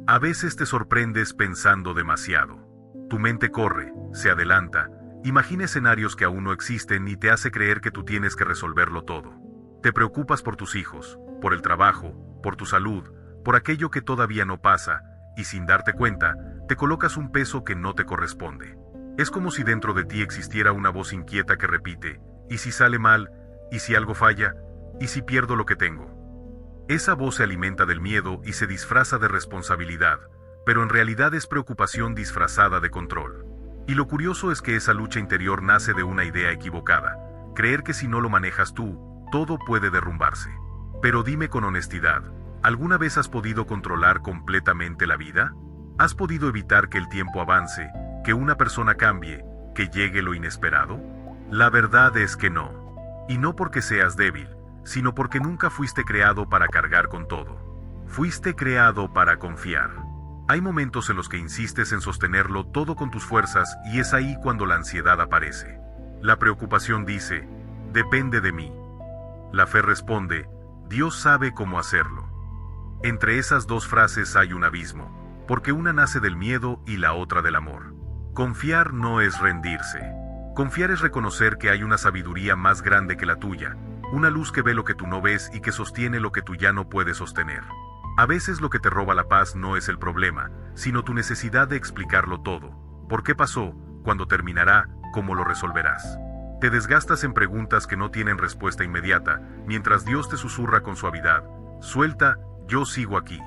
A veces te sorprendes pensando demasiado. Tu mente corre, se adelanta, imagina escenarios que aún no existen y te hace creer que tú tienes que resolverlo todo. Te preocupas por tus hijos, por el trabajo, por tu salud, por aquello que todavía no pasa, y sin darte cuenta, te colocas un peso que no te corresponde. Es como si dentro de ti existiera una voz inquieta que repite, ¿y si sale mal? ¿Y si algo falla? ¿Y si pierdo lo que tengo? Esa voz se alimenta del miedo y se disfraza de responsabilidad, pero en realidad es preocupación disfrazada de control. Y lo curioso es que esa lucha interior nace de una idea equivocada, creer que si no lo manejas tú, todo puede derrumbarse. Pero dime con honestidad, ¿alguna vez has podido controlar completamente la vida? ¿Has podido evitar que el tiempo avance, que una persona cambie, que llegue lo inesperado? La verdad es que no. Y no porque seas débil, sino porque nunca fuiste creado para cargar con todo. Fuiste creado para confiar. Hay momentos en los que insistes en sostenerlo todo con tus fuerzas y es ahí cuando la ansiedad aparece. La preocupación dice, depende de mí. La fe responde, Dios sabe cómo hacerlo. Entre esas dos frases hay un abismo, porque una nace del miedo y la otra del amor. Confiar no es rendirse. Confiar es reconocer que hay una sabiduría más grande que la tuya, una luz que ve lo que tú no ves y que sostiene lo que tú ya no puedes sostener. A veces lo que te roba la paz no es el problema, sino tu necesidad de explicarlo todo. ¿Por qué pasó? ¿Cuándo terminará? ¿Cómo lo resolverás? Te desgastas en preguntas que no tienen respuesta inmediata, mientras Dios te susurra con suavidad, suelta, yo sigo aquí.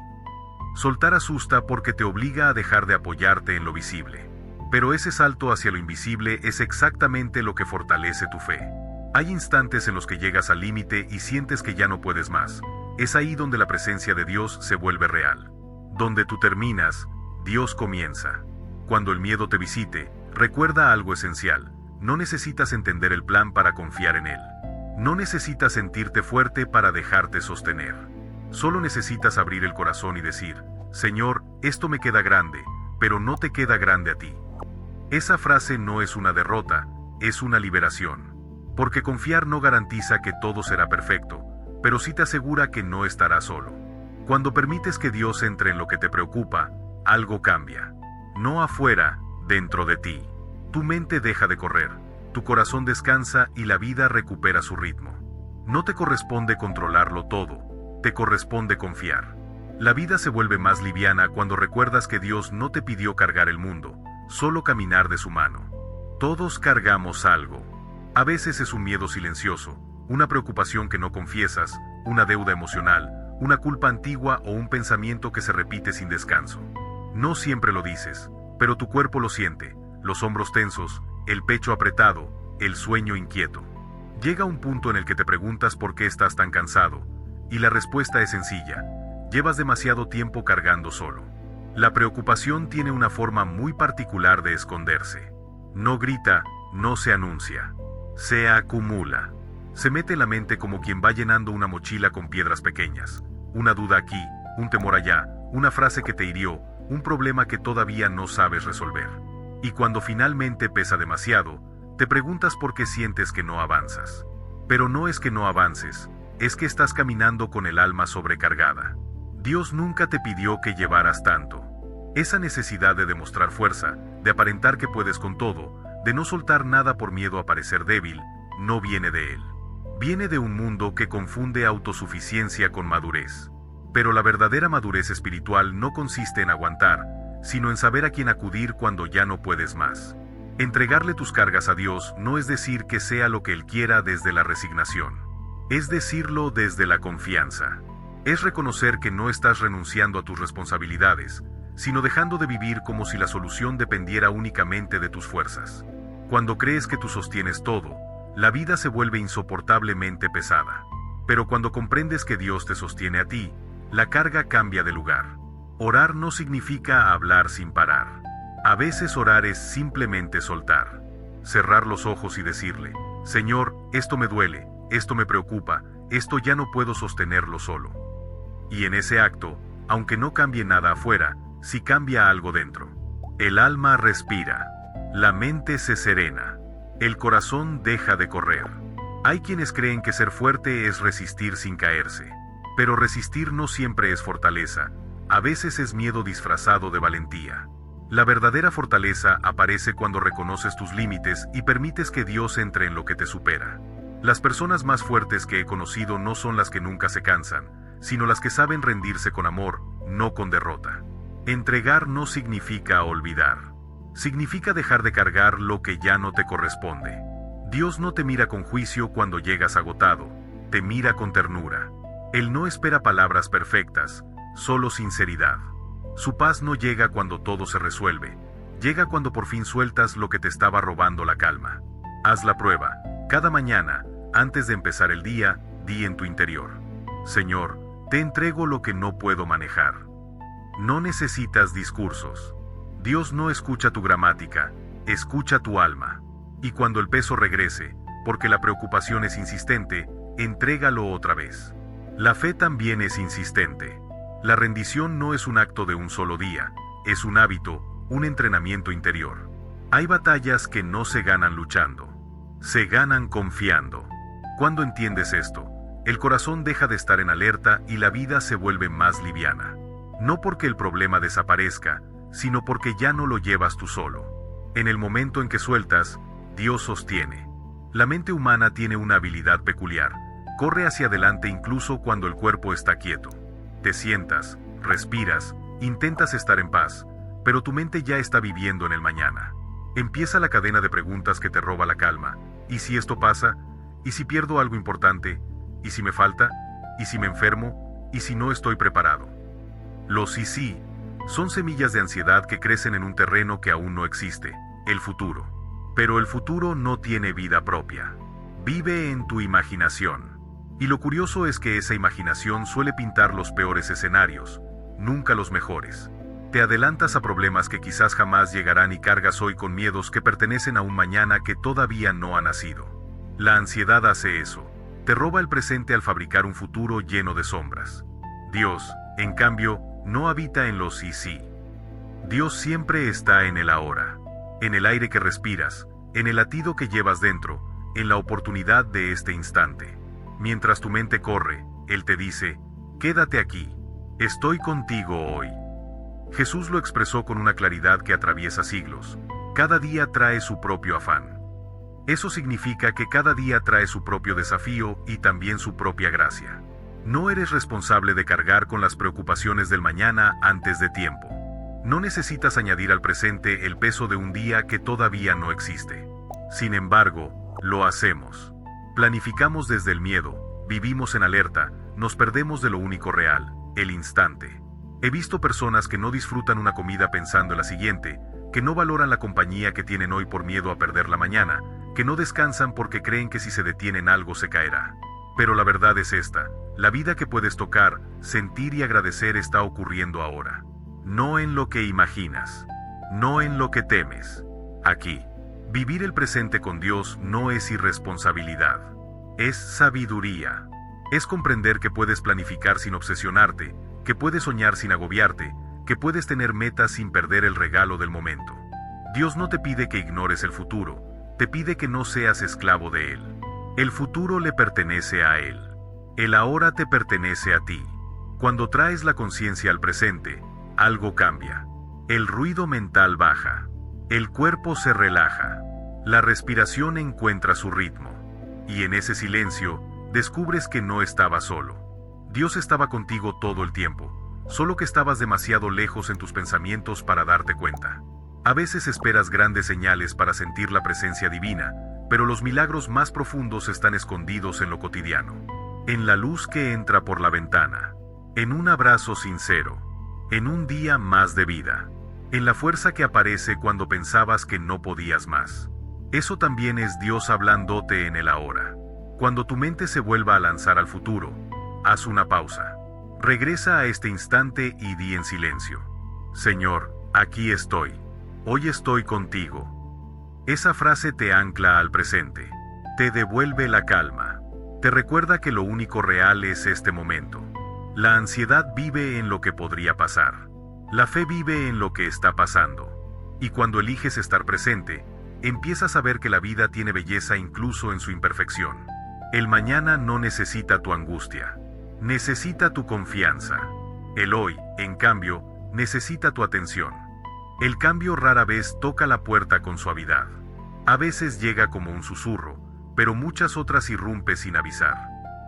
Soltar asusta porque te obliga a dejar de apoyarte en lo visible. Pero ese salto hacia lo invisible es exactamente lo que fortalece tu fe. Hay instantes en los que llegas al límite y sientes que ya no puedes más. Es ahí donde la presencia de Dios se vuelve real. Donde tú terminas, Dios comienza. Cuando el miedo te visite, recuerda algo esencial. No necesitas entender el plan para confiar en él. No necesitas sentirte fuerte para dejarte sostener. Solo necesitas abrir el corazón y decir, Señor, esto me queda grande, pero no te queda grande a ti. Esa frase no es una derrota, es una liberación. Porque confiar no garantiza que todo será perfecto, pero sí te asegura que no estarás solo. Cuando permites que Dios entre en lo que te preocupa, algo cambia. No afuera, dentro de ti. Tu mente deja de correr, tu corazón descansa y la vida recupera su ritmo. No te corresponde controlarlo todo, te corresponde confiar. La vida se vuelve más liviana cuando recuerdas que Dios no te pidió cargar el mundo, solo caminar de su mano. Todos cargamos algo. A veces es un miedo silencioso, una preocupación que no confiesas, una deuda emocional, una culpa antigua o un pensamiento que se repite sin descanso. No siempre lo dices, pero tu cuerpo lo siente, los hombros tensos, el pecho apretado, el sueño inquieto. Llega un punto en el que te preguntas por qué estás tan cansado, y la respuesta es sencilla, llevas demasiado tiempo cargando solo. La preocupación tiene una forma muy particular de esconderse. No grita, no se anuncia. Se acumula. Se mete en la mente como quien va llenando una mochila con piedras pequeñas. Una duda aquí, un temor allá, una frase que te hirió, un problema que todavía no sabes resolver. Y cuando finalmente pesa demasiado, te preguntas por qué sientes que no avanzas. Pero no es que no avances, es que estás caminando con el alma sobrecargada. Dios nunca te pidió que llevaras tanto. Esa necesidad de demostrar fuerza, de aparentar que puedes con todo, de no soltar nada por miedo a parecer débil, no viene de él. Viene de un mundo que confunde autosuficiencia con madurez. Pero la verdadera madurez espiritual no consiste en aguantar, sino en saber a quién acudir cuando ya no puedes más. Entregarle tus cargas a Dios no es decir que sea lo que Él quiera desde la resignación. Es decirlo desde la confianza. Es reconocer que no estás renunciando a tus responsabilidades, sino dejando de vivir como si la solución dependiera únicamente de tus fuerzas. Cuando crees que tú sostienes todo, la vida se vuelve insoportablemente pesada. Pero cuando comprendes que Dios te sostiene a ti, la carga cambia de lugar. Orar no significa hablar sin parar. A veces orar es simplemente soltar. Cerrar los ojos y decirle, Señor, esto me duele, esto me preocupa, esto ya no puedo sostenerlo solo. Y en ese acto, aunque no cambie nada afuera, sí cambia algo dentro. El alma respira, la mente se serena, el corazón deja de correr. Hay quienes creen que ser fuerte es resistir sin caerse, pero resistir no siempre es fortaleza, A veces es miedo disfrazado de valentía. La verdadera fortaleza aparece cuando reconoces tus límites y permites que Dios entre en lo que te supera. Las personas más fuertes que he conocido no son las que nunca se cansan, sino las que saben rendirse con amor, no con derrota. Entregar no significa olvidar. Significa dejar de cargar lo que ya no te corresponde. Dios no te mira con juicio cuando llegas agotado, te mira con ternura. Él no espera palabras perfectas, solo sinceridad. Su paz no llega cuando todo se resuelve, llega cuando por fin sueltas lo que te estaba robando la calma. Haz la prueba, cada mañana, antes de empezar el día, di en tu interior: Señor, te entrego lo que no puedo manejar. No necesitas discursos. Dios no escucha tu gramática, escucha tu alma. Y cuando el peso regrese, porque la preocupación es insistente, entrégalo otra vez. La fe también es insistente. La rendición no es un acto de un solo día, es un hábito, un entrenamiento interior. Hay batallas que no se ganan luchando, se ganan confiando. Cuando entiendes esto, el corazón deja de estar en alerta y la vida se vuelve más liviana. No porque el problema desaparezca, sino porque ya no lo llevas tú solo. En el momento en que sueltas, Dios sostiene. La mente humana tiene una habilidad peculiar. Corre hacia adelante incluso cuando el cuerpo está quieto. Te sientas, respiras, intentas estar en paz, pero tu mente ya está viviendo en el mañana. Empieza la cadena de preguntas que te roba la calma. ¿Y si esto pasa? ¿Y si pierdo algo importante? ¿Y si me falta? ¿Y si me enfermo? ¿Y si no estoy preparado? Los y sí son semillas de ansiedad que crecen en un terreno que aún no existe, el futuro. Pero el futuro no tiene vida propia. Vive en tu imaginación. Y lo curioso es que esa imaginación suele pintar los peores escenarios, nunca los mejores. Te adelantas a problemas que quizás jamás llegarán y cargas hoy con miedos que pertenecen a un mañana que todavía no ha nacido. La ansiedad hace eso. Te roba el presente al fabricar un futuro lleno de sombras. Dios, en cambio, no habita en los sí. Dios siempre está en el ahora, en el aire que respiras, en el latido que llevas dentro, en la oportunidad de este instante. Mientras tu mente corre, Él te dice: quédate aquí, estoy contigo hoy. Jesús lo expresó con una claridad que atraviesa siglos. Cada día trae su propio afán. Eso significa que cada día trae su propio desafío y también su propia gracia. No eres responsable de cargar con las preocupaciones del mañana antes de tiempo. No necesitas añadir al presente el peso de un día que todavía no existe. Sin embargo, lo hacemos. Planificamos desde el miedo, vivimos en alerta, nos perdemos de lo único real, el instante. He visto personas que no disfrutan una comida pensando en la siguiente, que no valoran la compañía que tienen hoy por miedo a perder la mañana, que no descansan porque creen que si se detienen algo se caerá. Pero la verdad es esta: la vida que puedes tocar, sentir y agradecer está ocurriendo ahora. No en lo que imaginas, no en lo que temes. Aquí. Vivir el presente con Dios no es irresponsabilidad, es sabiduría. Es comprender que puedes planificar sin obsesionarte, que puedes soñar sin agobiarte, que puedes tener metas sin perder el regalo del momento. Dios no te pide que ignores el futuro, te pide que no seas esclavo de él. El futuro le pertenece a él. El ahora te pertenece a ti. Cuando traes la conciencia al presente, algo cambia. El ruido mental baja. El cuerpo se relaja. La respiración encuentra su ritmo. Y en ese silencio, descubres que no estabas solo. Dios estaba contigo todo el tiempo, solo que estabas demasiado lejos en tus pensamientos para darte cuenta. A veces esperas grandes señales para sentir la presencia divina, pero los milagros más profundos están escondidos en lo cotidiano. En la luz que entra por la ventana. En un abrazo sincero. En un día más de vida. En la fuerza que aparece cuando pensabas que no podías más. Eso también es Dios hablándote en el ahora. Cuando tu mente se vuelva a lanzar al futuro, haz una pausa. Regresa a este instante y di en silencio: Señor, aquí estoy. Hoy estoy contigo. Esa frase te ancla al presente. Te devuelve la calma. Te recuerda que lo único real es este momento. La ansiedad vive en lo que podría pasar. La fe vive en lo que está pasando. Y cuando eliges estar presente, empiezas a ver que la vida tiene belleza incluso en su imperfección. El mañana no necesita tu angustia. Necesita tu confianza. El hoy, en cambio, necesita tu atención. El cambio rara vez toca la puerta con suavidad. A veces llega como un susurro, pero muchas otras irrumpe sin avisar.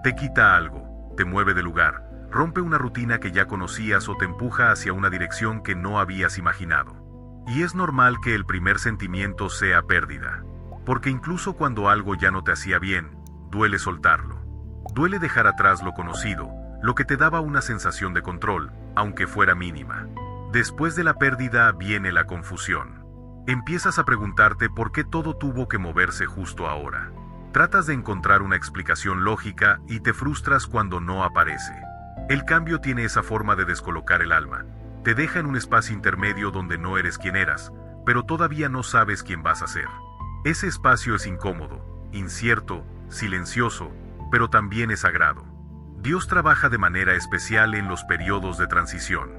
Te quita algo, te mueve de lugar, rompe una rutina que ya conocías o te empuja hacia una dirección que no habías imaginado. Y es normal que el primer sentimiento sea pérdida, porque incluso cuando algo ya no te hacía bien, duele soltarlo. Duele dejar atrás lo conocido, lo que te daba una sensación de control, aunque fuera mínima. Después de la pérdida viene la confusión. Empiezas a preguntarte por qué todo tuvo que moverse justo ahora. Tratas de encontrar una explicación lógica y te frustras cuando no aparece. El cambio tiene esa forma de descolocar el alma. Te deja en un espacio intermedio donde no eres quien eras, pero todavía no sabes quién vas a ser. Ese espacio es incómodo, incierto, silencioso, pero también es sagrado. Dios trabaja de manera especial en los periodos de transición.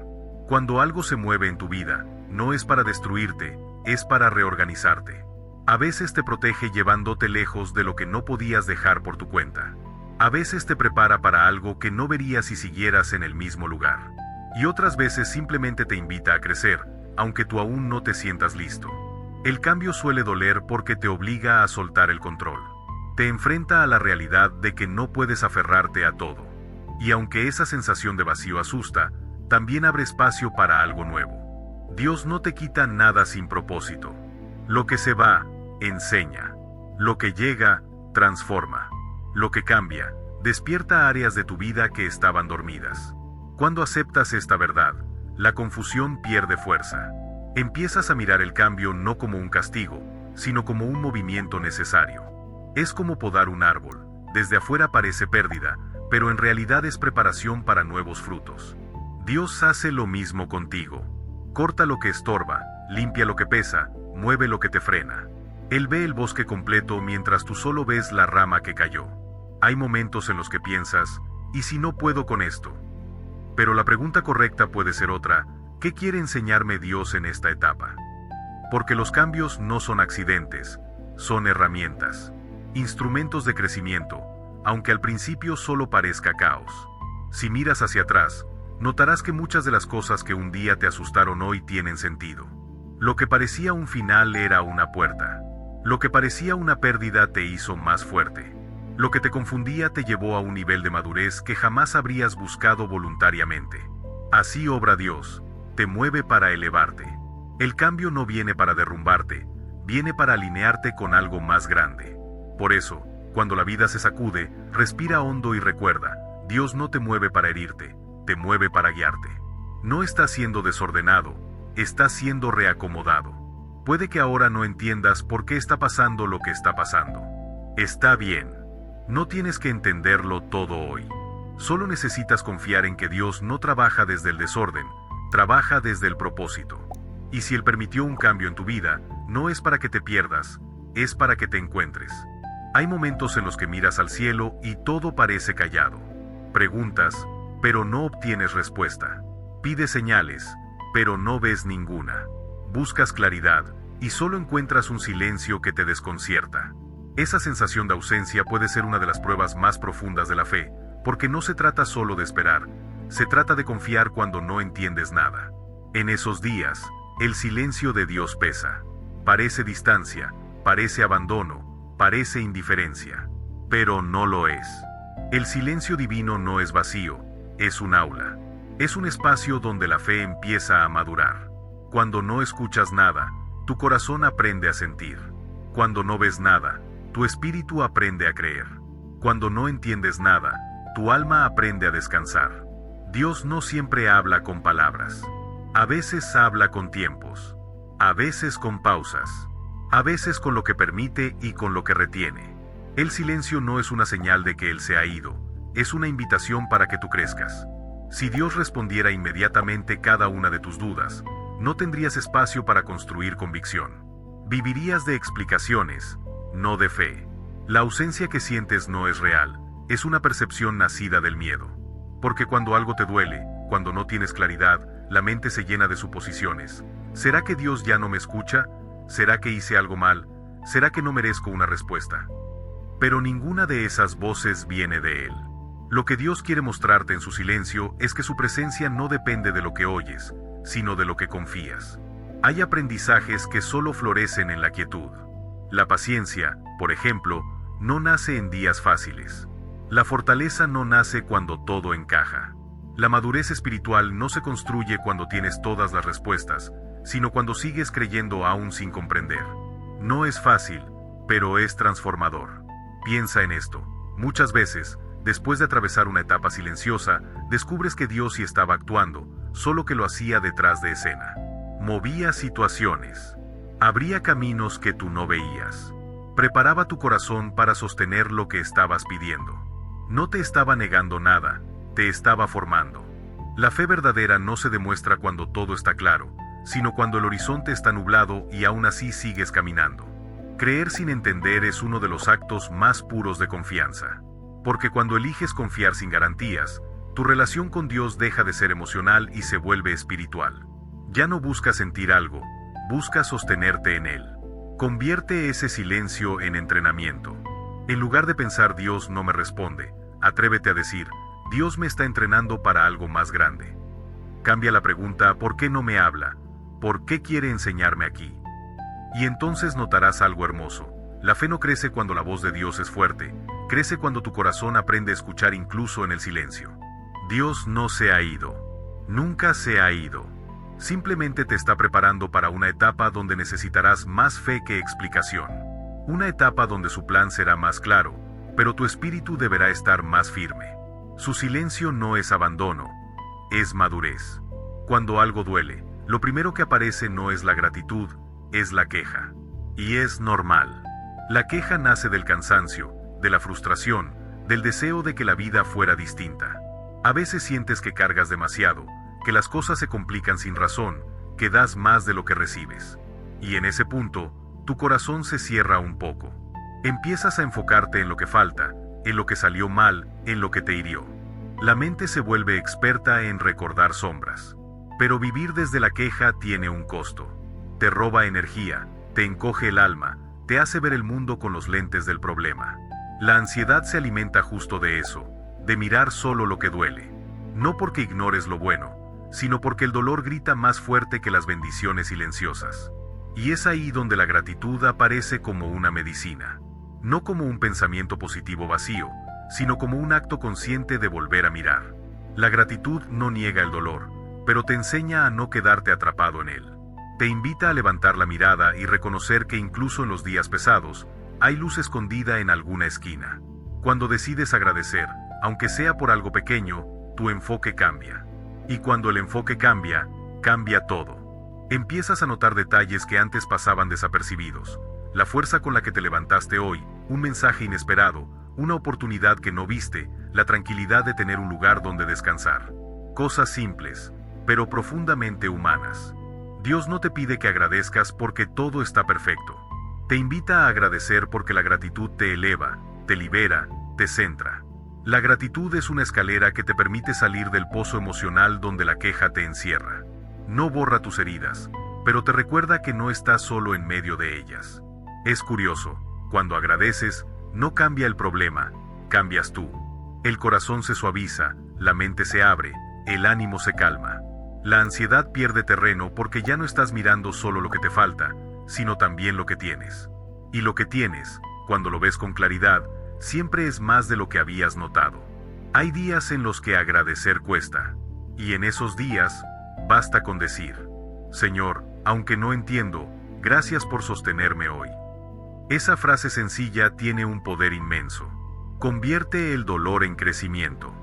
Cuando algo se mueve en tu vida, no es para destruirte, es para reorganizarte. A veces te protege llevándote lejos de lo que no podías dejar por tu cuenta. A veces te prepara para algo que no verías si siguieras en el mismo lugar. Y otras veces simplemente te invita a crecer, aunque tú aún no te sientas listo. El cambio suele doler porque te obliga a soltar el control. Te enfrenta a la realidad de que no puedes aferrarte a todo. Y aunque esa sensación de vacío asusta, también abre espacio para algo nuevo. Dios no te quita nada sin propósito. Lo que se va, enseña. Lo que llega, transforma. Lo que cambia, despierta áreas de tu vida que estaban dormidas. Cuando aceptas esta verdad, la confusión pierde fuerza. Empiezas a mirar el cambio no como un castigo, sino como un movimiento necesario. Es como podar un árbol. Desde afuera parece pérdida, pero en realidad es preparación para nuevos frutos. Dios hace lo mismo contigo. Corta lo que estorba, limpia lo que pesa, mueve lo que te frena. Él ve el bosque completo mientras tú solo ves la rama que cayó. Hay momentos en los que piensas, ¿y si no puedo con esto? Pero la pregunta correcta puede ser otra: ¿qué quiere enseñarme Dios en esta etapa? Porque los cambios no son accidentes, son herramientas, instrumentos de crecimiento, aunque al principio solo parezca caos. Si miras hacia atrás, notarás que muchas de las cosas que un día te asustaron hoy tienen sentido. Lo que parecía un final era una puerta. Lo que parecía una pérdida te hizo más fuerte. Lo que te confundía te llevó a un nivel de madurez que jamás habrías buscado voluntariamente. Así obra Dios, te mueve para elevarte. El cambio no viene para derrumbarte, viene para alinearte con algo más grande. Por eso, cuando la vida se sacude, respira hondo y recuerda, Dios no te mueve para herirte, te mueve para guiarte. No estás siendo desordenado, estás siendo reacomodado. Puede que ahora no entiendas por qué está pasando lo que está pasando. Está bien. No tienes que entenderlo todo hoy. Solo necesitas confiar en que Dios no trabaja desde el desorden, trabaja desde el propósito. Y si Él permitió un cambio en tu vida, no es para que te pierdas, es para que te encuentres. Hay momentos en los que miras al cielo y todo parece callado. Preguntas, pero no obtienes respuesta. Pides señales, pero no ves ninguna. Buscas claridad, y solo encuentras un silencio que te desconcierta. Esa sensación de ausencia puede ser una de las pruebas más profundas de la fe, porque no se trata solo de esperar, se trata de confiar cuando no entiendes nada. En esos días, el silencio de Dios pesa. Parece distancia, parece abandono, parece indiferencia, pero no lo es. El silencio divino no es vacío, es un aula. Es un espacio donde la fe empieza a madurar. Cuando no escuchas nada, tu corazón aprende a sentir. Cuando no ves nada, tu espíritu aprende a creer. Cuando no entiendes nada, tu alma aprende a descansar. Dios no siempre habla con palabras. A veces habla con tiempos. A veces con pausas. A veces con lo que permite y con lo que retiene. El silencio no es una señal de que Él se ha ido, es una invitación para que tú crezcas. Si Dios respondiera inmediatamente cada una de tus dudas, no tendrías espacio para construir convicción. Vivirías de explicaciones, no de fe. La ausencia que sientes no es real, es una percepción nacida del miedo. Porque cuando algo te duele, cuando no tienes claridad, la mente se llena de suposiciones. ¿Será que Dios ya no me escucha? ¿Será que hice algo mal? ¿Será que no merezco una respuesta? Pero ninguna de esas voces viene de Él. Lo que Dios quiere mostrarte en su silencio es que su presencia no depende de lo que oyes, sino de lo que confías. Hay aprendizajes que solo florecen en la quietud. La paciencia, por ejemplo, no nace en días fáciles. La fortaleza no nace cuando todo encaja. La madurez espiritual no se construye cuando tienes todas las respuestas, sino cuando sigues creyendo aún sin comprender. No es fácil, pero es transformador. Piensa en esto. Muchas veces, después de atravesar una etapa silenciosa, descubres que Dios sí estaba actuando, solo que lo hacía detrás de escena. Movía situaciones. Abría caminos que tú no veías. Preparaba tu corazón para sostener lo que estabas pidiendo. No te estaba negando nada, te estaba formando. La fe verdadera no se demuestra cuando todo está claro, sino cuando el horizonte está nublado y aún así sigues caminando. Creer sin entender es uno de los actos más puros de confianza. Porque cuando eliges confiar sin garantías, tu relación con Dios deja de ser emocional y se vuelve espiritual. Ya no buscas sentir algo, buscas sostenerte en él. Convierte ese silencio en entrenamiento. En lugar de pensar Dios no me responde, atrévete a decir, Dios me está entrenando para algo más grande. Cambia la pregunta, ¿por qué no me habla? ¿Por qué quiere enseñarme aquí? Y entonces notarás algo hermoso. La fe no crece cuando la voz de Dios es fuerte, crece cuando tu corazón aprende a escuchar incluso en el silencio. Dios no se ha ido. Nunca se ha ido. Simplemente te está preparando para una etapa donde necesitarás más fe que explicación. Una etapa donde su plan será más claro, pero tu espíritu deberá estar más firme. Su silencio no es abandono, es madurez. Cuando algo duele, lo primero que aparece no es la gratitud, es la queja. Y es normal. La queja nace del cansancio, de la frustración, del deseo de que la vida fuera distinta. A veces sientes que cargas demasiado, que las cosas se complican sin razón, que das más de lo que recibes. Y en ese punto, tu corazón se cierra un poco. Empiezas a enfocarte en lo que falta, en lo que salió mal, en lo que te hirió. La mente se vuelve experta en recordar sombras. Pero vivir desde la queja tiene un costo. Te roba energía, te encoge el alma, te hace ver el mundo con los lentes del problema. La ansiedad se alimenta justo de eso, de mirar solo lo que duele. No porque ignores lo bueno, sino porque el dolor grita más fuerte que las bendiciones silenciosas. Y es ahí donde la gratitud aparece como una medicina. No como un pensamiento positivo vacío, sino como un acto consciente de volver a mirar. La gratitud no niega el dolor, pero te enseña a no quedarte atrapado en él. Te invita a levantar la mirada y reconocer que incluso en los días pesados, hay luz escondida en alguna esquina. Cuando decides agradecer, aunque sea por algo pequeño, tu enfoque cambia. Y cuando el enfoque cambia, cambia todo. Empiezas a notar detalles que antes pasaban desapercibidos. La fuerza con la que te levantaste hoy, un mensaje inesperado, una oportunidad que no viste, la tranquilidad de tener un lugar donde descansar. Cosas simples, pero profundamente humanas. Dios no te pide que agradezcas porque todo está perfecto. Te invita a agradecer porque la gratitud te eleva, te libera, te centra. La gratitud es una escalera que te permite salir del pozo emocional donde la queja te encierra. No borra tus heridas, pero te recuerda que no estás solo en medio de ellas. Es curioso, cuando agradeces, no cambia el problema, cambias tú. El corazón se suaviza, la mente se abre, el ánimo se calma. La ansiedad pierde terreno porque ya no estás mirando solo lo que te falta, sino también lo que tienes. Y lo que tienes, cuando lo ves con claridad, siempre es más de lo que habías notado. Hay días en los que agradecer cuesta, y en esos días, basta con decir, Señor, aunque no entiendo, gracias por sostenerme hoy. Esa frase sencilla tiene un poder inmenso. Convierte el dolor en crecimiento.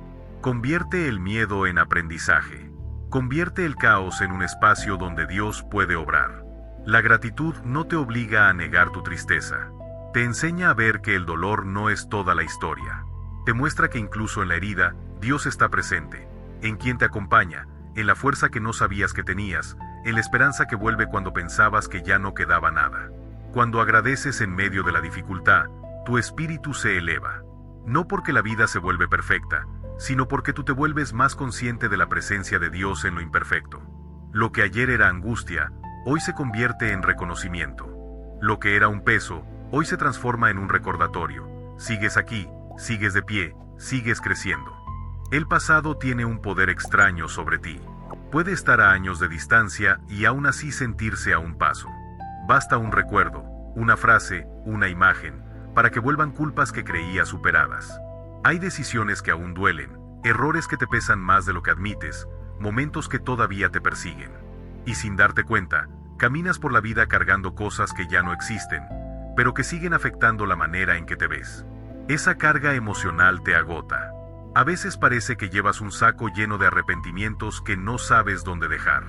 Convierte el miedo en aprendizaje. Convierte el caos en un espacio donde Dios puede obrar. La gratitud no te obliga a negar tu tristeza. Te enseña a ver que el dolor no es toda la historia. Te muestra que incluso en la herida, Dios está presente, en quien te acompaña, en la fuerza que no sabías que tenías, en la esperanza que vuelve cuando pensabas que ya no quedaba nada. Cuando agradeces en medio de la dificultad, tu espíritu se eleva. No porque la vida se vuelve perfecta, sino porque tú te vuelves más consciente de la presencia de Dios en lo imperfecto. Lo que ayer era angustia, hoy se convierte en reconocimiento. Lo que era un peso, hoy se transforma en un recordatorio. Sigues aquí, sigues de pie, sigues creciendo. El pasado tiene un poder extraño sobre ti. Puede estar a años de distancia y aún así sentirse a un paso. Basta un recuerdo, una frase, una imagen, para que vuelvan culpas que creías superadas. Hay decisiones que aún duelen, errores que te pesan más de lo que admites, momentos que todavía te persiguen. Y sin darte cuenta, caminas por la vida cargando cosas que ya no existen, pero que siguen afectando la manera en que te ves. Esa carga emocional te agota. A veces parece que llevas un saco lleno de arrepentimientos que no sabes dónde dejar.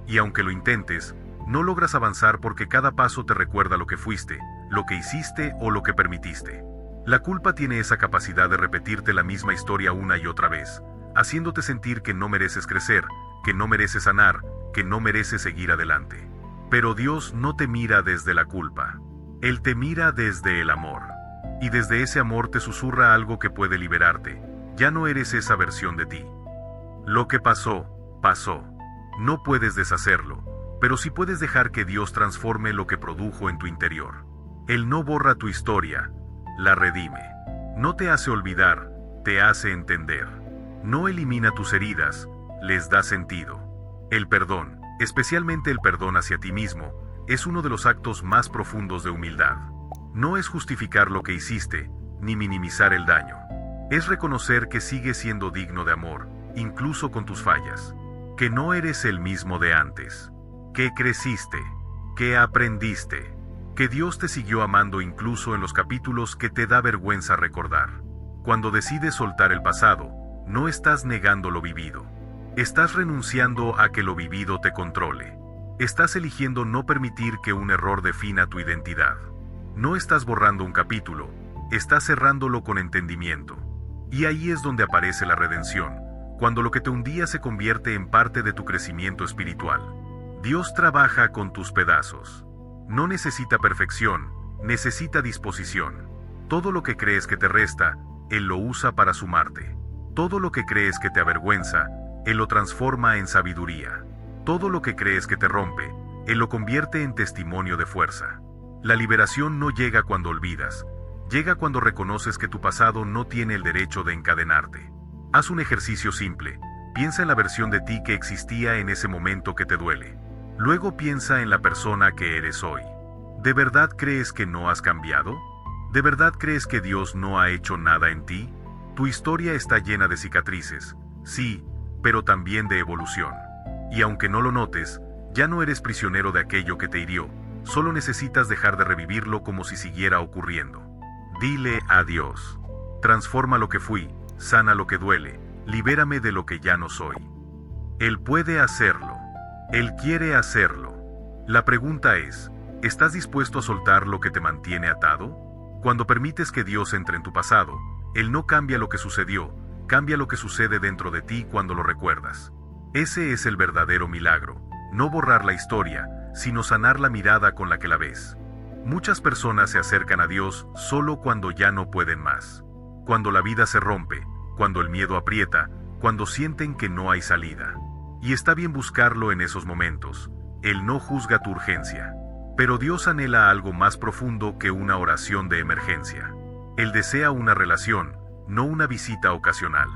Y aunque lo intentes, no logras avanzar porque cada paso te recuerda lo que fuiste, lo que hiciste o lo que permitiste. La culpa tiene esa capacidad de repetirte la misma historia una y otra vez, haciéndote sentir que no mereces crecer, que no mereces sanar, que no mereces seguir adelante. Pero Dios no te mira desde la culpa. Él te mira desde el amor. Y desde ese amor te susurra algo que puede liberarte. Ya no eres esa versión de ti. Lo que pasó, pasó. No puedes deshacerlo, pero sí puedes dejar que Dios transforme lo que produjo en tu interior. Él no borra tu historia, la redime. No te hace olvidar, te hace entender. No elimina tus heridas, les da sentido. El perdón, especialmente el perdón hacia ti mismo, es uno de los actos más profundos de humildad. No es justificar lo que hiciste, ni minimizar el daño. Es reconocer que sigues siendo digno de amor, incluso con tus fallas. Que no eres el mismo de antes. Que creciste. Que aprendiste. Que Dios te siguió amando incluso en los capítulos que te da vergüenza recordar. Cuando decides soltar el pasado, no estás negando lo vivido. Estás renunciando a que lo vivido te controle. Estás eligiendo no permitir que un error defina tu identidad. No estás borrando un capítulo, estás cerrándolo con entendimiento. Y ahí es donde aparece la redención, cuando lo que te hundía se convierte en parte de tu crecimiento espiritual. Dios trabaja con tus pedazos. No necesita perfección, necesita disposición. Todo lo que crees que te resta, Él lo usa para sumarte. Todo lo que crees que te avergüenza, Él lo transforma en sabiduría. Todo lo que crees que te rompe, Él lo convierte en testimonio de fuerza. La liberación no llega cuando olvidas, llega cuando reconoces que tu pasado no tiene el derecho de encadenarte. Haz un ejercicio simple, piensa en la versión de ti que existía en ese momento que te duele. Luego piensa en la persona que eres hoy. ¿De verdad crees que no has cambiado? ¿De verdad crees que Dios no ha hecho nada en ti? Tu historia está llena de cicatrices, sí, pero también de evolución. Y aunque no lo notes, ya no eres prisionero de aquello que te hirió, solo necesitas dejar de revivirlo como si siguiera ocurriendo. Dile a Dios: transforma lo que fui, sana lo que duele, libérame de lo que ya no soy. Él puede hacerlo. Él quiere hacerlo. La pregunta es, ¿estás dispuesto a soltar lo que te mantiene atado? Cuando permites que Dios entre en tu pasado, Él no cambia lo que sucedió, cambia lo que sucede dentro de ti cuando lo recuerdas. Ese es el verdadero milagro, no borrar la historia, sino sanar la mirada con la que la ves. Muchas personas se acercan a Dios solo cuando ya no pueden más. Cuando la vida se rompe, cuando el miedo aprieta, cuando sienten que no hay salida. Y está bien buscarlo en esos momentos. Él no juzga tu urgencia. Pero Dios anhela algo más profundo que una oración de emergencia. Él desea una relación, no una visita ocasional.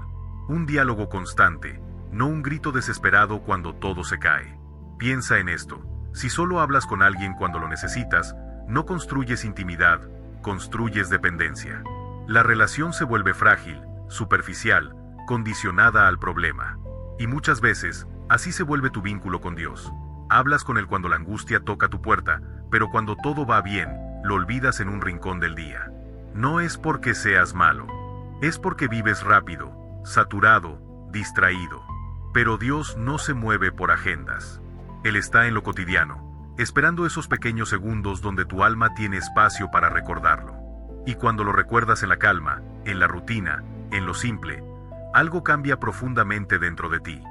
Un diálogo constante, no un grito desesperado cuando todo se cae. Piensa en esto. Si solo hablas con alguien cuando lo necesitas, no construyes intimidad, construyes dependencia. La relación se vuelve frágil, superficial, condicionada al problema. Y muchas veces, así se vuelve tu vínculo con Dios. Hablas con Él cuando la angustia toca tu puerta, pero cuando todo va bien, lo olvidas en un rincón del día. No es porque seas malo, es porque vives rápido, saturado, distraído. Pero Dios no se mueve por agendas. Él está en lo cotidiano, esperando esos pequeños segundos donde tu alma tiene espacio para recordarlo. Y cuando lo recuerdas en la calma, en la rutina, en lo simple, algo cambia profundamente dentro de ti.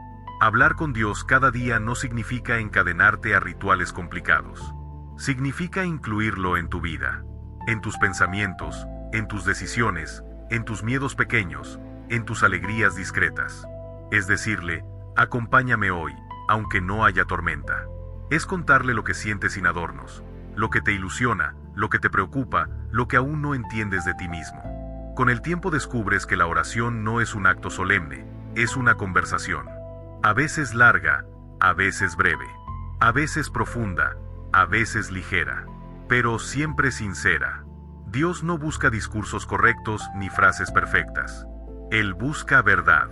Hablar con Dios cada día no significa encadenarte a rituales complicados. Significa incluirlo en tu vida, en tus pensamientos, en tus decisiones, en tus miedos pequeños, en tus alegrías discretas. Es decirle, acompáñame hoy, aunque no haya tormenta. Es contarle lo que sientes sin adornos, lo que te ilusiona, lo que te preocupa, lo que aún no entiendes de ti mismo. Con el tiempo descubres que la oración no es un acto solemne, es una conversación. A veces larga, a veces breve, a veces profunda, a veces ligera, pero siempre sincera. Dios no busca discursos correctos ni frases perfectas. Él busca verdad.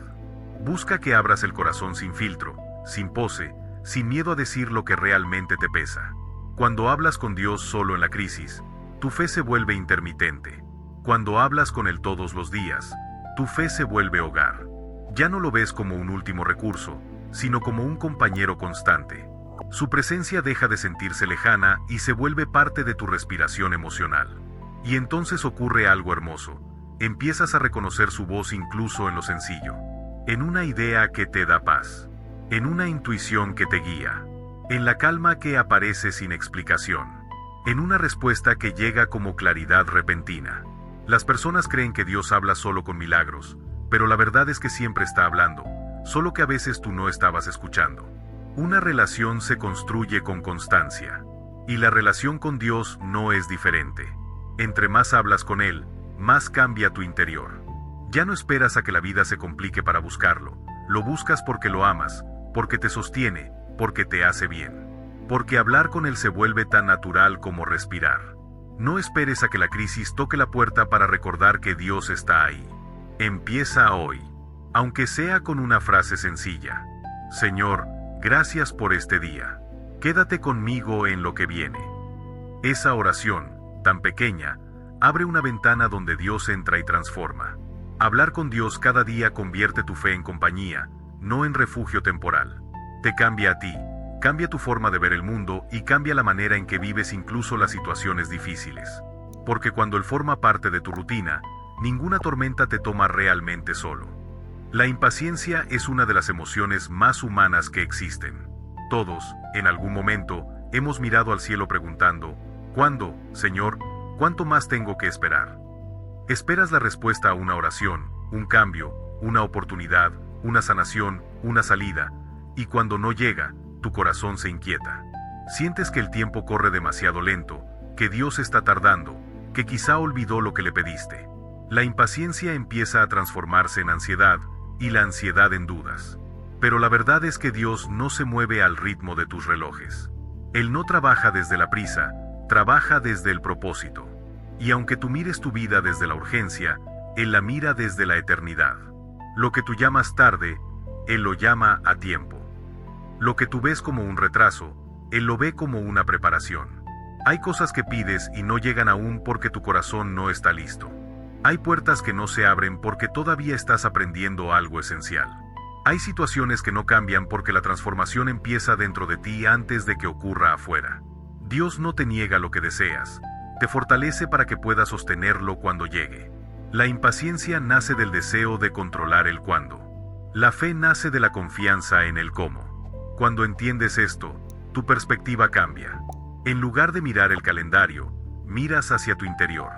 Busca que abras el corazón sin filtro, sin pose, sin miedo a decir lo que realmente te pesa. Cuando hablas con Dios solo en la crisis, tu fe se vuelve intermitente. Cuando hablas con Él todos los días, tu fe se vuelve hogar. Ya no lo ves como un último recurso, sino como un compañero constante. Su presencia deja de sentirse lejana y se vuelve parte de tu respiración emocional. Y entonces ocurre algo hermoso. Empiezas a reconocer su voz incluso en lo sencillo. En una idea que te da paz. En una intuición que te guía. En la calma que aparece sin explicación. En una respuesta que llega como claridad repentina. Las personas creen que Dios habla solo con milagros, pero la verdad es que siempre está hablando, solo que a veces tú no estabas escuchando. Una relación se construye con constancia. Y la relación con Dios no es diferente. Entre más hablas con Él, más cambia tu interior. Ya no esperas a que la vida se complique para buscarlo. Lo buscas porque lo amas, porque te sostiene, porque te hace bien. Porque hablar con Él se vuelve tan natural como respirar. No esperes a que la crisis toque la puerta para recordar que Dios está ahí. Empieza hoy, aunque sea con una frase sencilla. Señor, gracias por este día. Quédate conmigo en lo que viene. Esa oración, tan pequeña, abre una ventana donde Dios entra y transforma. Hablar con Dios cada día convierte tu fe en compañía, no en refugio temporal. Te cambia a ti, cambia tu forma de ver el mundo y cambia la manera en que vives incluso las situaciones difíciles. Porque cuando Él forma parte de tu rutina, ninguna tormenta te toma realmente solo. La impaciencia es una de las emociones más humanas que existen. Todos, en algún momento, hemos mirado al cielo preguntando, ¿cuándo, Señor? ¿Cuánto más tengo que esperar? Esperas la respuesta a una oración, un cambio, una oportunidad, una sanación, una salida, y cuando no llega, tu corazón se inquieta. Sientes que el tiempo corre demasiado lento, que Dios está tardando, que quizá olvidó lo que le pediste. La impaciencia empieza a transformarse en ansiedad, y la ansiedad en dudas. Pero la verdad es que Dios no se mueve al ritmo de tus relojes. Él no trabaja desde la prisa, trabaja desde el propósito. Y aunque tú mires tu vida desde la urgencia, Él la mira desde la eternidad. Lo que tú llamas tarde, Él lo llama a tiempo. Lo que tú ves como un retraso, Él lo ve como una preparación. Hay cosas que pides y no llegan aún porque tu corazón no está listo. Hay puertas que no se abren porque todavía estás aprendiendo algo esencial. Hay situaciones que no cambian porque la transformación empieza dentro de ti antes de que ocurra afuera. Dios no te niega lo que deseas, te fortalece para que puedas sostenerlo cuando llegue. La impaciencia nace del deseo de controlar el cuándo. La fe nace de la confianza en el cómo. Cuando entiendes esto, tu perspectiva cambia. En lugar de mirar el calendario, miras hacia tu interior.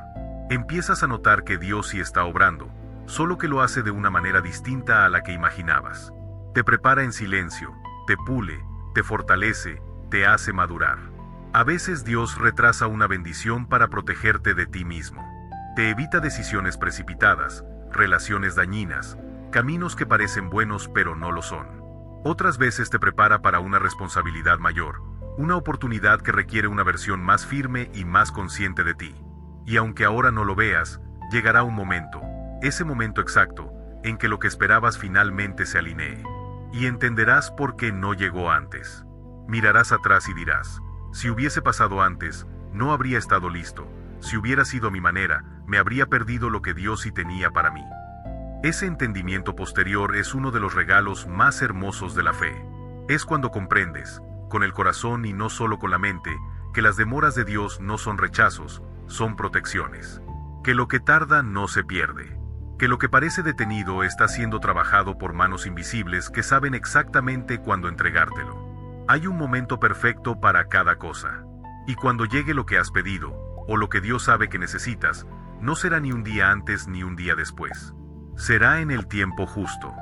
Empiezas a notar que Dios sí está obrando, solo que lo hace de una manera distinta a la que imaginabas. Te prepara en silencio, te pule, te fortalece, te hace madurar. A veces Dios retrasa una bendición para protegerte de ti mismo. Te evita decisiones precipitadas, relaciones dañinas, caminos que parecen buenos pero no lo son. Otras veces te prepara para una responsabilidad mayor, una oportunidad que requiere una versión más firme y más consciente de ti. Y aunque ahora no lo veas, llegará un momento, ese momento exacto, en que lo que esperabas finalmente se alinee. Y entenderás por qué no llegó antes. Mirarás atrás y dirás, si hubiese pasado antes, no habría estado listo. Si hubiera sido a mi manera, me habría perdido lo que Dios sí tenía para mí. Ese entendimiento posterior es uno de los regalos más hermosos de la fe. Es cuando comprendes, con el corazón y no solo con la mente, que las demoras de Dios no son rechazos, son protecciones. Que lo que tarda no se pierde. Que lo que parece detenido está siendo trabajado por manos invisibles que saben exactamente cuándo entregártelo. Hay un momento perfecto para cada cosa. Y cuando llegue lo que has pedido, o lo que Dios sabe que necesitas, no será ni un día antes ni un día después. Será en el tiempo justo.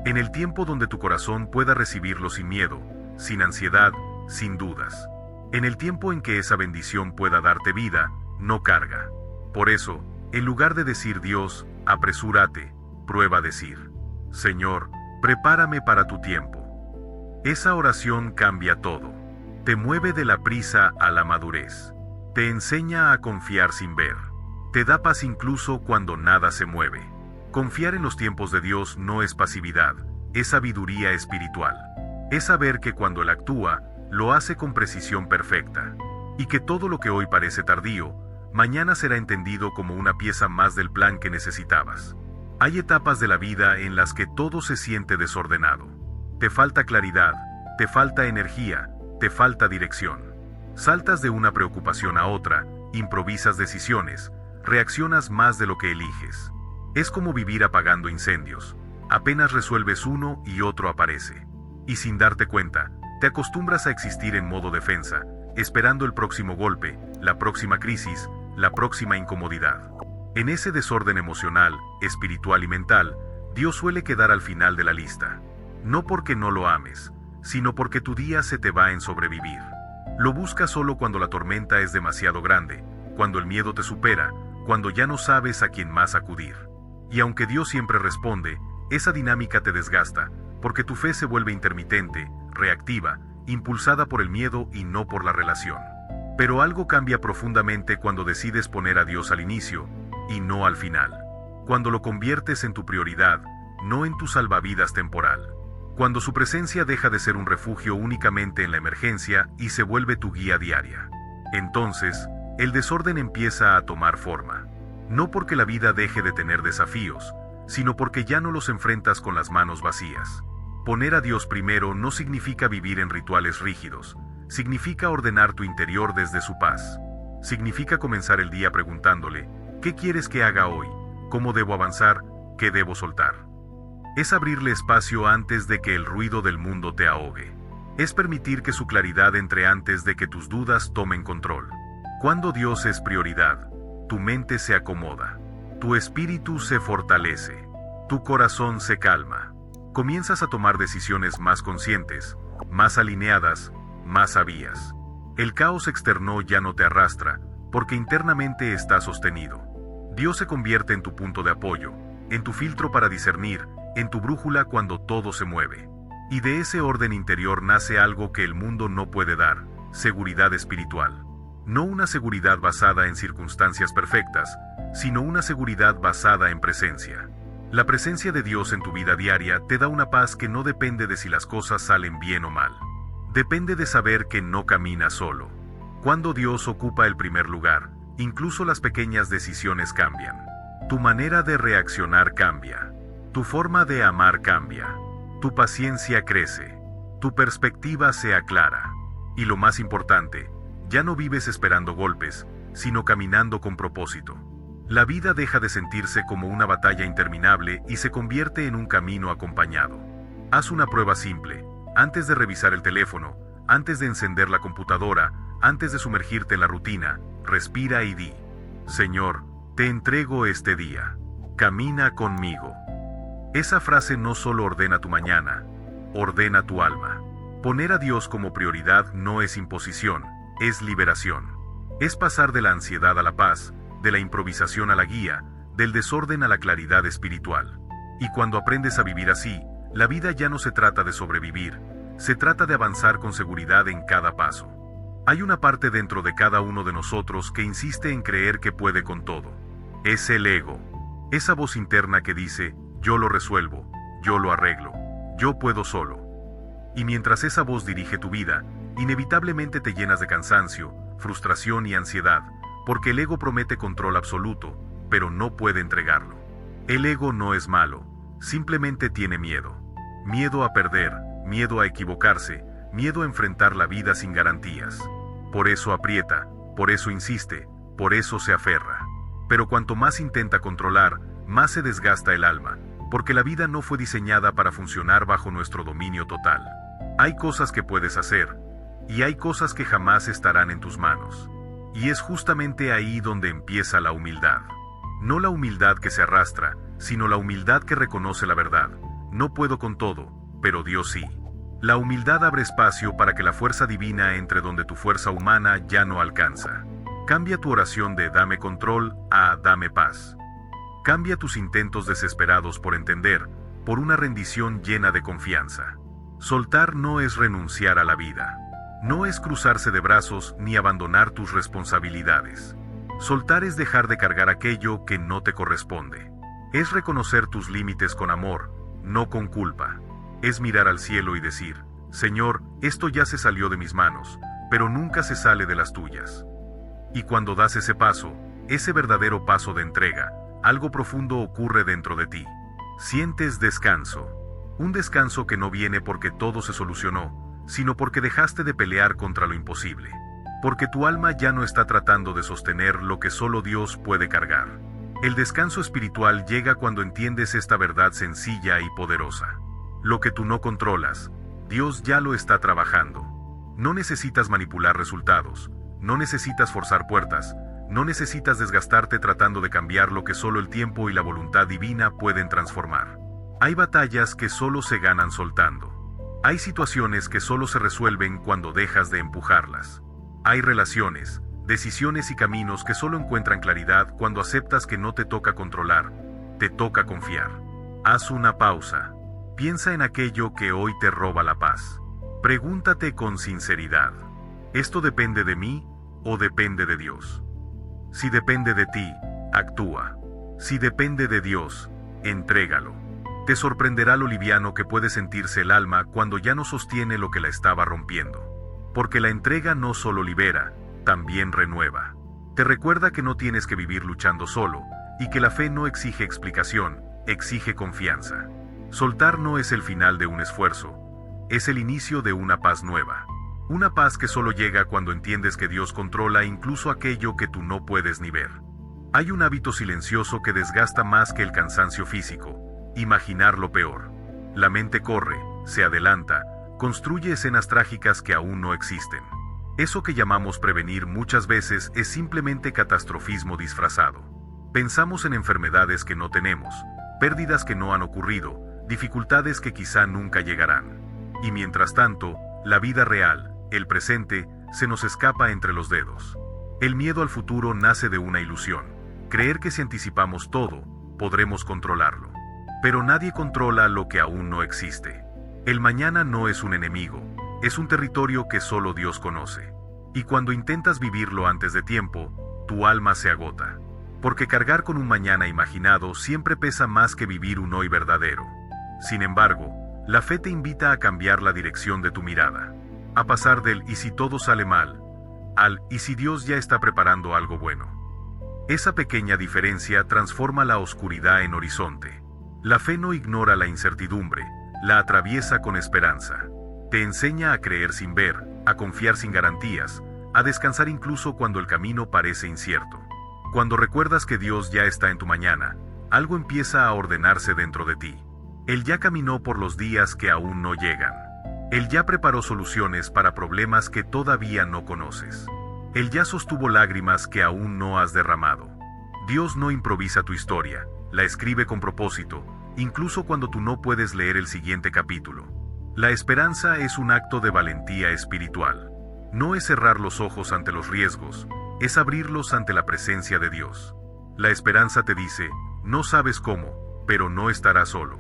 En el tiempo donde tu corazón pueda recibirlo sin miedo, sin ansiedad, sin dudas. En el tiempo en que esa bendición pueda darte vida, no carga. Por eso, en lugar de decir Dios, apresúrate, prueba a decir: Señor, prepárame para tu tiempo. Esa oración cambia todo. Te mueve de la prisa a la madurez. Te enseña a confiar sin ver. Te da paz incluso cuando nada se mueve. Confiar en los tiempos de Dios no es pasividad, es sabiduría espiritual. Es saber que cuando Él actúa, lo hace con precisión perfecta. Y que todo lo que hoy parece tardío, mañana será entendido como una pieza más del plan que necesitabas. Hay etapas de la vida en las que todo se siente desordenado. Te falta claridad, te falta energía, te falta dirección. Saltas de una preocupación a otra, improvisas decisiones, reaccionas más de lo que eliges. Es como vivir apagando incendios. Apenas resuelves uno y otro aparece. Y sin darte cuenta, te acostumbras a existir en modo defensa, esperando el próximo golpe, la próxima crisis, la próxima incomodidad. En ese desorden emocional, espiritual y mental, Dios suele quedar al final de la lista. No porque no lo ames, sino porque tu día se te va en sobrevivir. Lo buscas solo cuando la tormenta es demasiado grande, cuando el miedo te supera, cuando ya no sabes a quién más acudir. Y aunque Dios siempre responde, esa dinámica te desgasta, porque tu fe se vuelve intermitente, reactiva, impulsada por el miedo y no por la relación. Pero algo cambia profundamente cuando decides poner a Dios al inicio, y no al final. Cuando lo conviertes en tu prioridad, no en tu salvavidas temporal. Cuando su presencia deja de ser un refugio únicamente en la emergencia y se vuelve tu guía diaria. Entonces, el desorden empieza a tomar forma. No porque la vida deje de tener desafíos, sino porque ya no los enfrentas con las manos vacías. Poner a Dios primero no significa vivir en rituales rígidos, significa ordenar tu interior desde su paz. Significa comenzar el día preguntándole: ¿qué quieres que haga hoy? ¿Cómo debo avanzar? ¿Qué debo soltar? Es abrirle espacio antes de que el ruido del mundo te ahogue. Es permitir que su claridad entre antes de que tus dudas tomen control. Cuando Dios es prioridad, tu mente se acomoda, tu espíritu se fortalece, tu corazón se calma. Comienzas a tomar decisiones más conscientes, más alineadas, más sabias. El caos externo ya no te arrastra, porque internamente está sostenido. Dios se convierte en tu punto de apoyo, en tu filtro para discernir, en tu brújula cuando todo se mueve. Y de ese orden interior nace algo que el mundo no puede dar: seguridad espiritual. No una seguridad basada en circunstancias perfectas, sino una seguridad basada en presencia. La presencia de Dios en tu vida diaria te da una paz que no depende de si las cosas salen bien o mal. Depende de saber que no caminas solo. Cuando Dios ocupa el primer lugar, incluso las pequeñas decisiones cambian. Tu manera de reaccionar cambia. Tu forma de amar cambia. Tu paciencia crece. Tu perspectiva se aclara. Y lo más importante, ya no vives esperando golpes, sino caminando con propósito. La vida deja de sentirse como una batalla interminable y se convierte en un camino acompañado. Haz una prueba simple. Antes de revisar el teléfono, antes de encender la computadora, antes de sumergirte en la rutina, respira y di: Señor, te entrego este día. Camina conmigo. Esa frase no solo ordena tu mañana, ordena tu alma. Poner a Dios como prioridad no es imposición, es liberación. Es pasar de la ansiedad a la paz, de la improvisación a la guía, del desorden a la claridad espiritual. Y cuando aprendes a vivir así, la vida ya no se trata de sobrevivir, se trata de avanzar con seguridad en cada paso. Hay una parte dentro de cada uno de nosotros que insiste en creer que puede con todo. Es el ego. Esa voz interna que dice: yo lo resuelvo, yo lo arreglo, yo puedo solo. Y mientras esa voz dirige tu vida, inevitablemente te llenas de cansancio, frustración y ansiedad, porque el ego promete control absoluto, pero no puede entregarlo. El ego no es malo, simplemente tiene miedo. Miedo a perder, miedo a equivocarse, miedo a enfrentar la vida sin garantías. Por eso aprieta, por eso insiste, por eso se aferra. Pero cuanto más intenta controlar, más se desgasta el alma, porque la vida no fue diseñada para funcionar bajo nuestro dominio total. Hay cosas que puedes hacer, y hay cosas que jamás estarán en tus manos. Y es justamente ahí donde empieza la humildad. No la humildad que se arrastra, sino la humildad que reconoce la verdad. No puedo con todo, pero Dios sí. La humildad abre espacio para que la fuerza divina entre donde tu fuerza humana ya no alcanza. Cambia tu oración de dame control a dame paz. Cambia tus intentos desesperados por entender, por una rendición llena de confianza. Soltar no es renunciar a la vida. No es cruzarse de brazos ni abandonar tus responsabilidades. Soltar es dejar de cargar aquello que no te corresponde. Es reconocer tus límites con amor, no con culpa. Es mirar al cielo y decir, Señor, esto ya se salió de mis manos, pero nunca se sale de las tuyas. Y cuando das ese paso, ese verdadero paso de entrega, algo profundo ocurre dentro de ti. Sientes descanso. Un descanso que no viene porque todo se solucionó, sino porque dejaste de pelear contra lo imposible. Porque tu alma ya no está tratando de sostener lo que solo Dios puede cargar. El descanso espiritual llega cuando entiendes esta verdad sencilla y poderosa. Lo que tú no controlas, Dios ya lo está trabajando. No necesitas manipular resultados, no necesitas forzar puertas, no necesitas desgastarte tratando de cambiar lo que solo el tiempo y la voluntad divina pueden transformar. Hay batallas que solo se ganan soltando. Hay situaciones que solo se resuelven cuando dejas de empujarlas. Hay relaciones, decisiones y caminos que solo encuentran claridad cuando aceptas que no te toca controlar, te toca confiar. Haz una pausa. Piensa en aquello que hoy te roba la paz. Pregúntate con sinceridad, ¿esto depende de mí o depende de Dios? Si depende de ti, actúa. Si depende de Dios, entrégalo. Te sorprenderá lo liviano que puede sentirse el alma cuando ya no sostiene lo que la estaba rompiendo. Porque la entrega no solo libera, también renueva. Te recuerda que no tienes que vivir luchando solo, y que la fe no exige explicación, exige confianza. Soltar no es el final de un esfuerzo, es el inicio de una paz nueva. Una paz que solo llega cuando entiendes que Dios controla incluso aquello que tú no puedes ni ver. Hay un hábito silencioso que desgasta más que el cansancio físico: imaginar lo peor. La mente corre, se adelanta, construye escenas trágicas que aún no existen. Eso que llamamos prevenir muchas veces es simplemente catastrofismo disfrazado. Pensamos en enfermedades que no tenemos, pérdidas que no han ocurrido, dificultades que quizá nunca llegarán. Y mientras tanto, la vida real, el presente, se nos escapa entre los dedos. El miedo al futuro nace de una ilusión: creer que si anticipamos todo, podremos controlarlo. Pero nadie controla lo que aún no existe. El mañana no es un enemigo, es un territorio que solo Dios conoce. Y cuando intentas vivirlo antes de tiempo, tu alma se agota. Porque cargar con un mañana imaginado siempre pesa más que vivir un hoy verdadero. Sin embargo, la fe te invita a cambiar la dirección de tu mirada. A pasar del "y si todo sale mal" al "y si Dios ya está preparando algo bueno". Esa pequeña diferencia transforma la oscuridad en horizonte. La fe no ignora la incertidumbre, la atraviesa con esperanza. Te enseña a creer sin ver, a confiar sin garantías, a descansar incluso cuando el camino parece incierto. Cuando recuerdas que Dios ya está en tu mañana, algo empieza a ordenarse dentro de ti. Él ya caminó por los días que aún no llegan. Él ya preparó soluciones para problemas que todavía no conoces. Él ya sostuvo lágrimas que aún no has derramado. Dios no improvisa tu historia, la escribe con propósito, incluso cuando tú no puedes leer el siguiente capítulo. La esperanza es un acto de valentía espiritual. No es cerrar los ojos ante los riesgos, es abrirlos ante la presencia de Dios. La esperanza te dice, no sabes cómo, pero no estarás solo.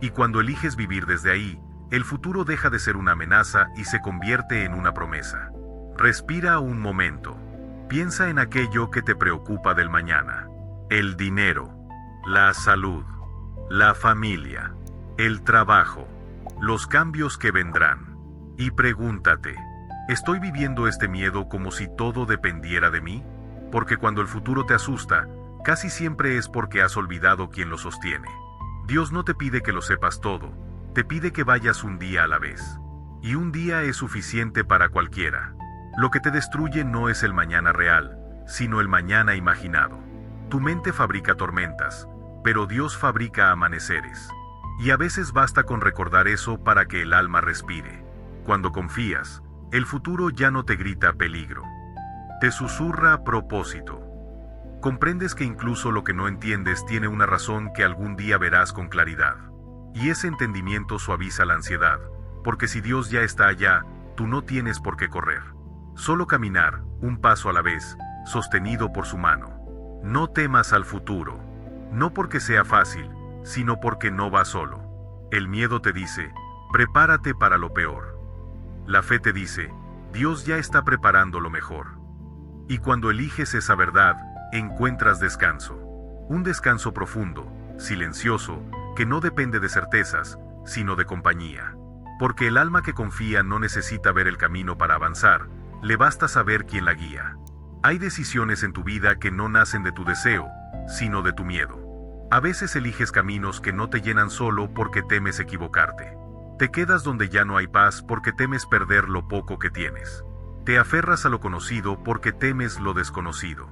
Y cuando eliges vivir desde ahí, el futuro deja de ser una amenaza y se convierte en una promesa. Respira un momento. Piensa en aquello que te preocupa del mañana. El dinero, la salud, la familia, el trabajo, los cambios que vendrán. Y pregúntate, ¿estoy viviendo este miedo como si todo dependiera de mí? Porque cuando el futuro te asusta, casi siempre es porque has olvidado quién lo sostiene. Dios no te pide que lo sepas todo, te pide que vayas un día a la vez. Y un día es suficiente para cualquiera. Lo que te destruye no es el mañana real, sino el mañana imaginado. Tu mente fabrica tormentas, pero Dios fabrica amaneceres. Y a veces basta con recordar eso para que el alma respire. Cuando confías, el futuro ya no te grita peligro. Te susurra propósito. Comprendes que incluso lo que no entiendes tiene una razón que algún día verás con claridad. Y ese entendimiento suaviza la ansiedad, porque si Dios ya está allá, tú no tienes por qué correr. Solo caminar, un paso a la vez, sostenido por su mano. No temas al futuro. No porque sea fácil, sino porque no va solo. El miedo te dice, prepárate para lo peor. La fe te dice, Dios ya está preparando lo mejor. Y cuando eliges esa verdad, encuentras descanso. Un descanso profundo, silencioso, que no depende de certezas, sino de compañía. Porque el alma que confía no necesita ver el camino para avanzar, le basta saber quién la guía. Hay decisiones en tu vida que no nacen de tu deseo, sino de tu miedo. A veces eliges caminos que no te llenan solo porque temes equivocarte. Te quedas donde ya no hay paz porque temes perder lo poco que tienes. Te aferras a lo conocido porque temes lo desconocido.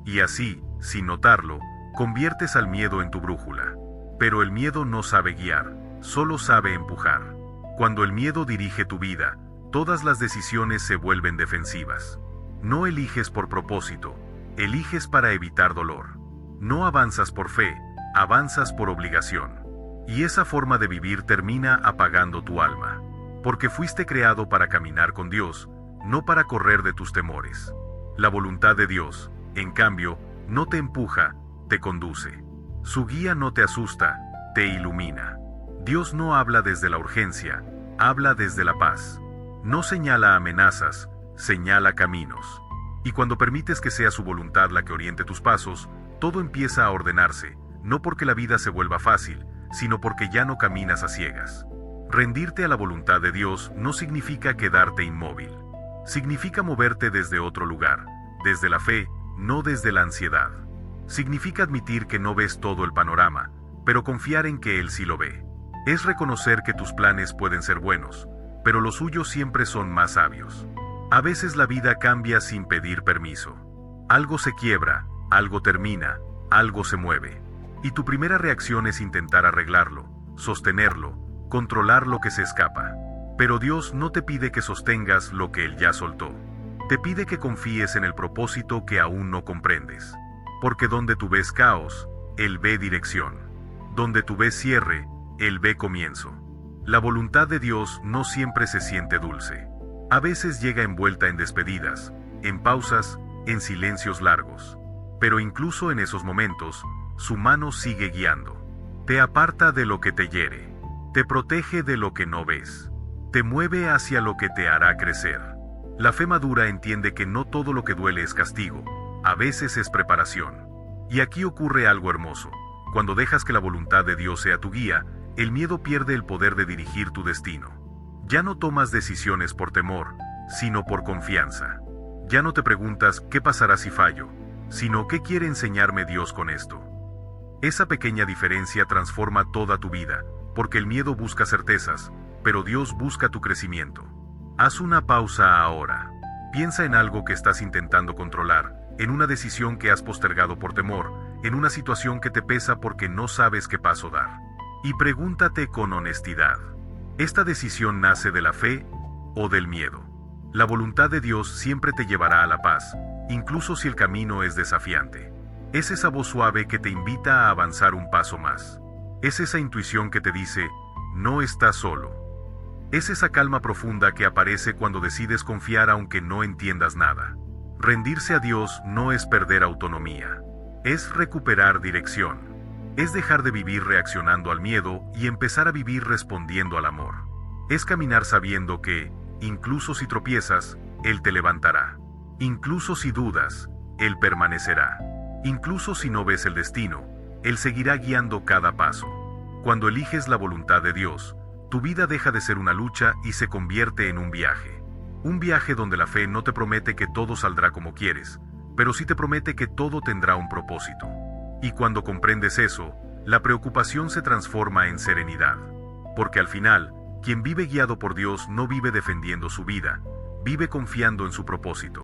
Y así, sin notarlo, conviertes al miedo en tu brújula. Pero el miedo no sabe guiar, solo sabe empujar. Cuando el miedo dirige tu vida, todas las decisiones se vuelven defensivas. No eliges por propósito, eliges para evitar dolor. No avanzas por fe, avanzas por obligación. Y esa forma de vivir termina apagando tu alma. Porque fuiste creado para caminar con Dios, no para correr de tus temores. La voluntad de Dios, en cambio, no te empuja, te conduce. Su guía no te asusta, te ilumina. Dios no habla desde la urgencia, habla desde la paz. No señala amenazas, señala caminos. Y cuando permites que sea su voluntad la que oriente tus pasos, todo empieza a ordenarse, no porque la vida se vuelva fácil, sino porque ya no caminas a ciegas. Rendirte a la voluntad de Dios no significa quedarte inmóvil. Significa moverte desde otro lugar, desde la fe, no desde la ansiedad. Significa admitir que no ves todo el panorama, pero confiar en que Él sí lo ve. Es reconocer que tus planes pueden ser buenos, pero los suyos siempre son más sabios. A veces la vida cambia sin pedir permiso. Algo se quiebra, algo termina, algo se mueve. Y tu primera reacción es intentar arreglarlo, sostenerlo, controlar lo que se escapa. Pero Dios no te pide que sostengas lo que Él ya soltó. Te pide que confíes en el propósito que aún no comprendes. Porque donde tú ves caos, Él ve dirección. Donde tú ves cierre, Él ve comienzo. La voluntad de Dios no siempre se siente dulce. A veces llega envuelta en despedidas, en pausas, en silencios largos. Pero incluso en esos momentos, su mano sigue guiando. Te aparta de lo que te hiere. Te protege de lo que no ves. Te mueve hacia lo que te hará crecer. La fe madura entiende que no todo lo que duele es castigo, a veces es preparación. Y aquí ocurre algo hermoso. Cuando dejas que la voluntad de Dios sea tu guía, el miedo pierde el poder de dirigir tu destino. Ya no tomas decisiones por temor, sino por confianza. Ya no te preguntas qué pasará si fallo, sino qué quiere enseñarme Dios con esto. Esa pequeña diferencia transforma toda tu vida, porque el miedo busca certezas, pero Dios busca tu crecimiento. Haz una pausa ahora. Piensa en algo que estás intentando controlar, en una decisión que has postergado por temor, en una situación que te pesa porque no sabes qué paso dar. Y pregúntate con honestidad, ¿esta decisión nace de la fe o del miedo? La voluntad de Dios siempre te llevará a la paz, incluso si el camino es desafiante. Es esa voz suave que te invita a avanzar un paso más. Es esa intuición que te dice, no estás solo. Es esa calma profunda que aparece cuando decides confiar aunque no entiendas nada. Rendirse a Dios no es perder autonomía. Es recuperar dirección. Es dejar de vivir reaccionando al miedo y empezar a vivir respondiendo al amor. Es caminar sabiendo que, incluso si tropiezas, Él te levantará. Incluso si dudas, Él permanecerá. Incluso si no ves el destino, Él seguirá guiando cada paso. Cuando eliges la voluntad de Dios, tu vida deja de ser una lucha y se convierte en un viaje. Un viaje donde la fe no te promete que todo saldrá como quieres, pero sí te promete que todo tendrá un propósito. Y cuando comprendes eso, la preocupación se transforma en serenidad. Porque al final, quien vive guiado por Dios no vive defendiendo su vida, vive confiando en su propósito.